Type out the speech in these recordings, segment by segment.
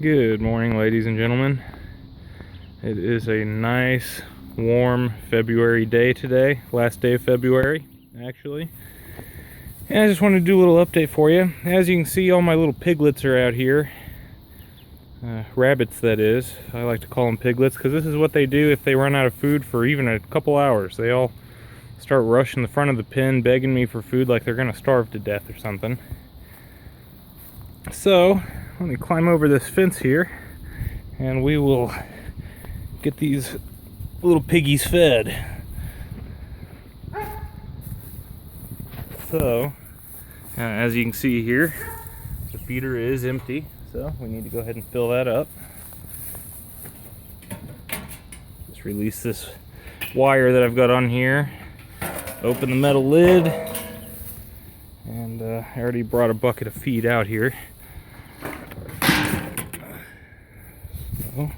Good morning, ladies and gentlemen. It is a nice, warm February day today. Last day of February, actually. And I just wanted to do a little update for you. As you can see, all my little piglets are out here. Rabbits, that is. I like to call them piglets because this is what they do if they run out of food for even a couple hours. They all start rushing the front of the pen, begging me for food like they're going to starve to death or something. So, let me climb over this fence here, and we will get these little piggies fed. So, as you can see here, the feeder is empty, so we need to go ahead and fill that up. Just release this wire that I've got on here, open the metal lid, and I already brought a bucket of feed out here. So,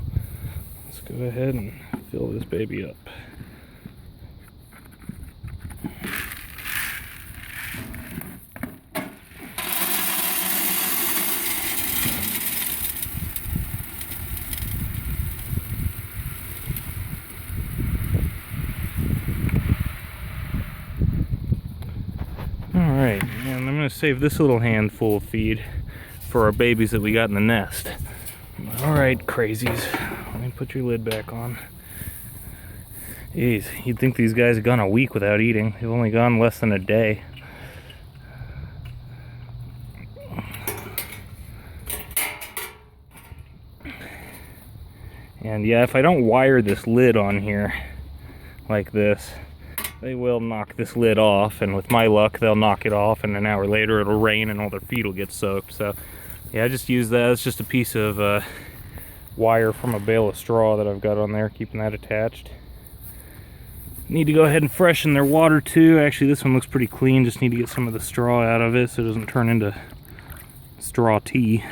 let's go ahead and fill this baby up. Alright, and I'm going to save this little handful of feed for our babies that we got in the nest. Alright, crazies. Let me put your lid back on. Jeez, you'd think these guys have gone a week without eating. They've only gone less than a day. And yeah, if I don't wire this lid on here like this, they will knock this lid off, and with my luck they'll knock it off, and an hour later it'll rain and all their feed will get soaked. So yeah, I just use that. It's just a piece of wire from a bale of straw that I've got on there, keeping that attached. Need to go ahead and freshen their water too. Actually, this one looks pretty clean. Just need to get some of the straw out of it so it doesn't turn into straw tea,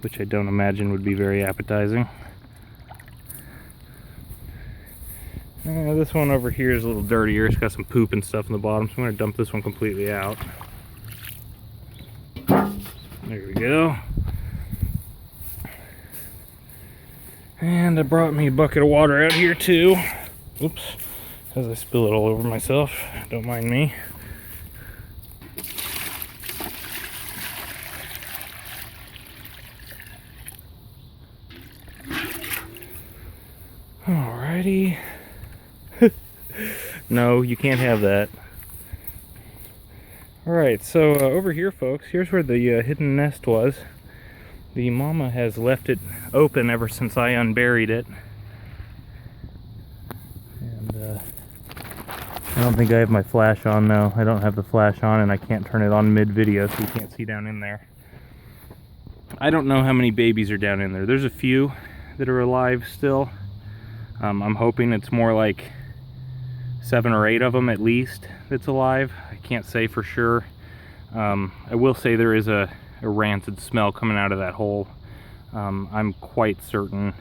which I don't imagine would be very appetizing. This one over here is a little dirtier. It's got some poop and stuff in the bottom, so I'm going to dump this one completely out. There we go. And I brought me a bucket of water out here too. Oops, as I spill it all over myself. Don't mind me. Alrighty. No, you can't have that. Alright, so over here, folks, here's where the hidden nest was. The mama has left it open ever since I unburied it. And I don't think I have my flash on now. I don't have the flash on, and I can't turn it on mid-video, so you can't see down in there. I don't know how many babies are down in there. There's a few that are alive still. I'm hoping it's more like 7 or 8 of them at least that's alive. I can't say for sure. I will say there is a rancid smell coming out of that hole. I'm quite certain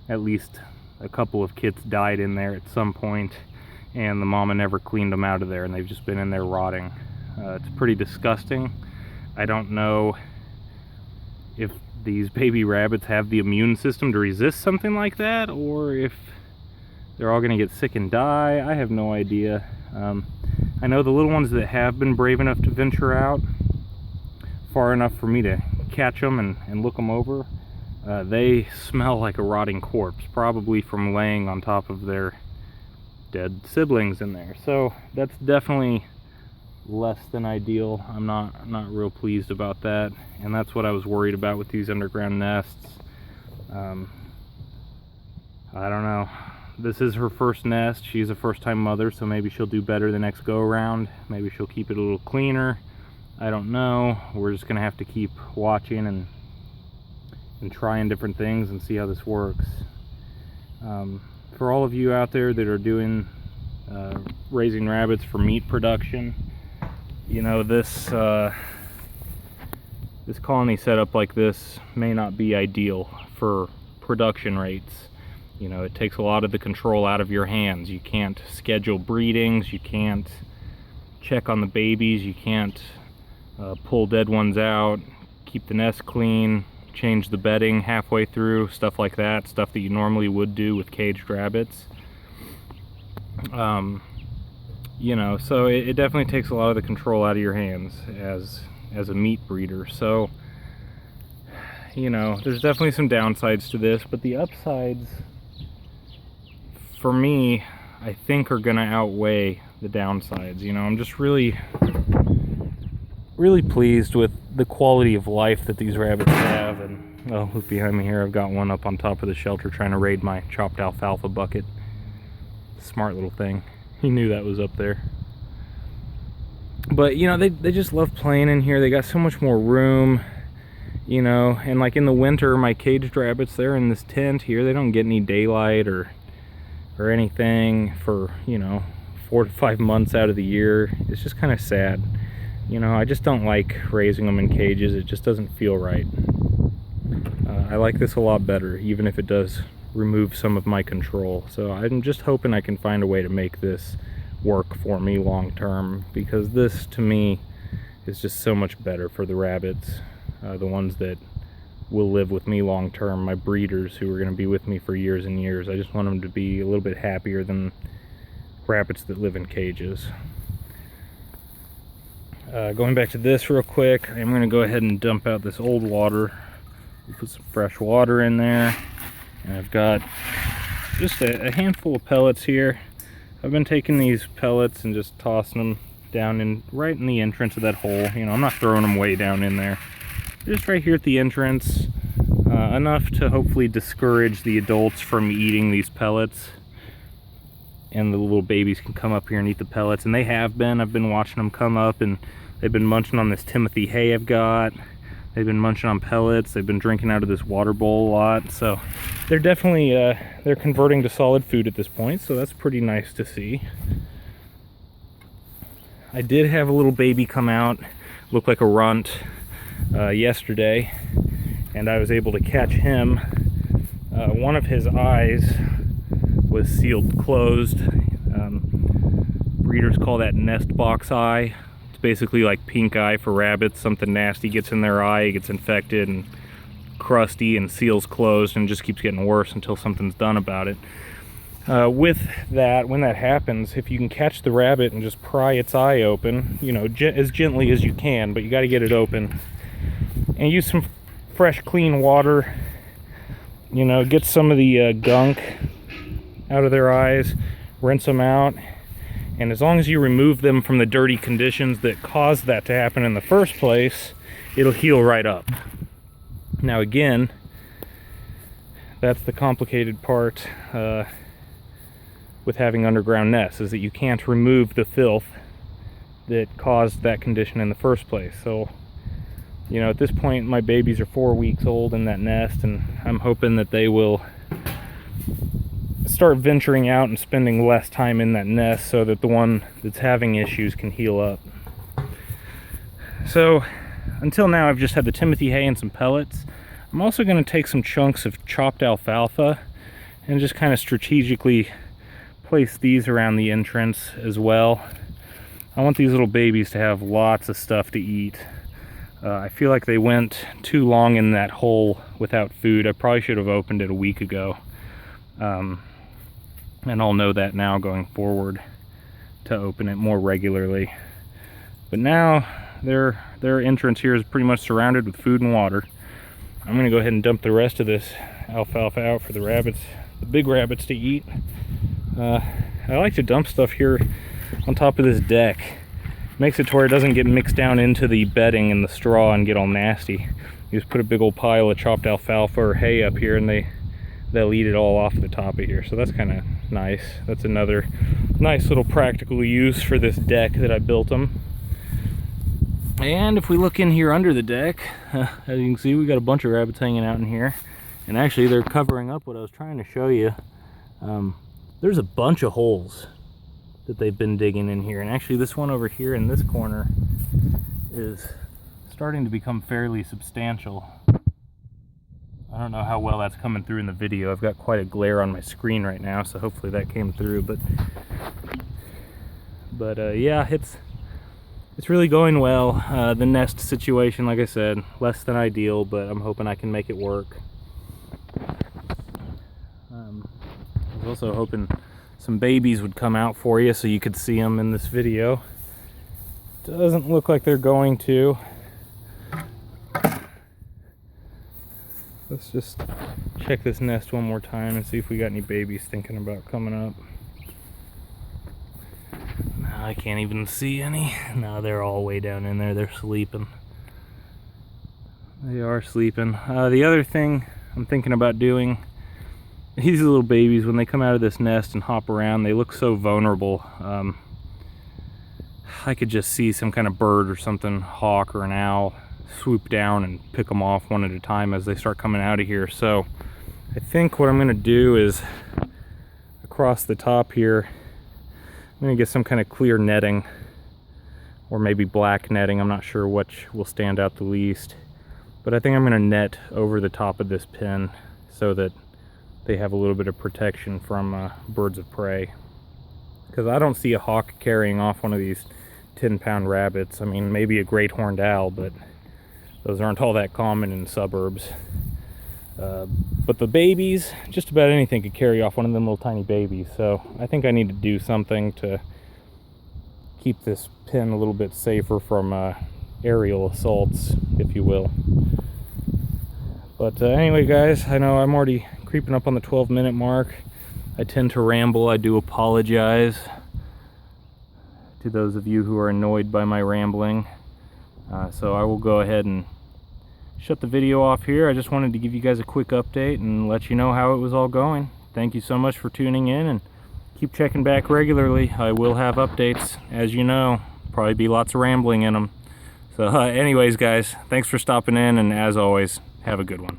at least a couple of kits died in there at some point, and the mama never cleaned them out of there, and they've just been in there rotting. It's pretty disgusting. I don't know if these baby rabbits have the immune system to resist something like that, or if they're all going to get sick and die. I have no idea. I know the little ones that have been brave enough to venture out far enough for me to catch them and look them over, they smell like a rotting corpse, probably from laying on top of their dead siblings in there. So that's definitely less than ideal. I'm not real pleased about that, and that's what I was worried about with these underground nests. I don't know. This is her first nest. She's a first-time mother, so maybe she'll do better the next go-around. Maybe she'll keep it a little cleaner. I don't know. We're just gonna have to keep watching and trying different things and see how this works. For all of you out there that are doing raising rabbits for meat production, you know, this colony setup like this may not be ideal for production rates. You know, it takes a lot of the control out of your hands. You can't schedule breedings, you can't check on the babies, you can't pull dead ones out, keep the nest clean, change the bedding halfway through, stuff like that, stuff that you normally would do with caged rabbits. You know, so it definitely takes a lot of the control out of your hands as a meat breeder. So, you know, there's definitely some downsides to this, but the upsides, for me, I think are gonna outweigh the downsides. You know, I'm just really pleased with the quality of life that these rabbits have. And oh, look behind me here, I've got one up on top of the shelter trying to raid my chopped alfalfa bucket. Smart little thing. He knew that was up there. But, you know, they just love playing in here. They got so much more room, you know. And like in the winter, my caged rabbits, they're in this tent here. They don't get any daylight or anything for, you know, 4 to 5 months out of the year. It's just kind of sad. You know, I just don't like raising them in cages. It just doesn't feel right. I like this a lot better, even if it does remove some of my control. So I'm just hoping I can find a way to make this work for me long term, because this to me is just so much better for the rabbits, the ones that will live with me long term, my breeders who are going to be with me for years and years. I just want them to be a little bit happier than rabbits that live in cages. Going back to this real quick, I'm going to go ahead and dump out this old water. We'll put some fresh water in there. And I've got just a handful of pellets here. I've been taking these pellets and just tossing them down right in the entrance of that hole. You know, I'm not throwing them way down in there. Just right here at the entrance, enough to hopefully discourage the adults from eating these pellets. And the little babies can come up here and eat the pellets. And they have been. I've been watching them come up, and they've been munching on this Timothy hay I've got. They've been munching on pellets. They've been drinking out of this water bowl a lot. So they're definitely, they're converting to solid food at this point. So that's pretty nice to see. I did have a little baby come out, looked like a runt, yesterday. And I was able to catch him. One of his eyes was sealed closed. Breeders call that nest box eye. Basically like pink eye for rabbits. Something nasty gets in their eye, it gets infected and crusty and seals closed and just keeps getting worse until something's done about it. With that, when that happens, if you can catch the rabbit and just pry its eye open, you know, as gently as you can, but you got to get it open, and use some fresh clean water, you know, get some of the gunk out of their eyes, rinse them out. And as long as you remove them from the dirty conditions that caused that to happen in the first place, it'll heal right up. Now again, that's the complicated part with having underground nests, is that you can't remove the filth that caused that condition in the first place. So, you know, at this point my babies are 4 weeks old in that nest, and I'm hoping that they will start venturing out and spending less time in that nest so that the one that's having issues can heal up. So until now I've just had the Timothy hay and some pellets. I'm also going to take some chunks of chopped alfalfa and just kind of strategically place these around the entrance as well. I want these little babies to have lots of stuff to eat. I feel like they went too long in that hole without food. I probably should have opened it a week ago. And I'll know that now going forward to open it more regularly. But now their entrance here is pretty much surrounded with food and water. I'm going to go ahead and dump the rest of this alfalfa out for the rabbits, the big rabbits, to eat. I like to dump stuff here on top of this deck. Makes it to where it doesn't get mixed down into the bedding and the straw and get all nasty. You just put a big old pile of chopped alfalfa or hay up here, and they'll eat it all off the top of here. So that's kind of nice. That's another nice little practical use for this deck that I built them. And if we look in here under the deck, as you can see, we got a bunch of rabbits hanging out in here. And actually they're covering up what I was trying to show you. There's a bunch of holes that they've been digging in here. And actually this one over here in this corner is starting to become fairly substantial. I don't know how well that's coming through in the video. I've got quite a glare on my screen right now, so hopefully that came through. But yeah, it's it's really going well. The nest situation, like I said, less than ideal, but I'm hoping I can make it work. I was also hoping some babies would come out for you so you could see them in this video. Doesn't look like they're going to. Let's just check this nest one more time and see if we got any babies thinking about coming up. No, I can't even see any. No, they're all way down in there. They're sleeping. They are sleeping. The other thing I'm thinking about doing, these little babies, when they come out of this nest and hop around, they look so vulnerable. I could just see some kind of bird or something, hawk or an owl, swoop down and pick them off one at a time as they start coming out of here. So I think what I'm going to do is across the top here, I'm going to get some kind of clear netting, or maybe black netting. I'm not sure which will stand out the least, but I think I'm going to net over the top of this pen so that they have a little bit of protection from birds of prey, because I don't see a hawk carrying off one of these 10-pound rabbits. I mean, maybe a great horned owl, but those aren't all that common in suburbs. But the babies, just about anything could carry off one of them little tiny babies. So I think I need to do something to keep this pen a little bit safer from aerial assaults, if you will. But anyway, guys, I know I'm already creeping up on the 12-minute mark. I tend to ramble. I do apologize to those of you who are annoyed by my rambling. So I will go ahead and shut the video off here. I just wanted to give you guys a quick update and let you know how it was all going. Thank you so much for tuning in, and keep checking back regularly. I will have updates, as you know. Probably be lots of rambling in them. So anyways, guys, thanks for stopping in, and as always, have a good one.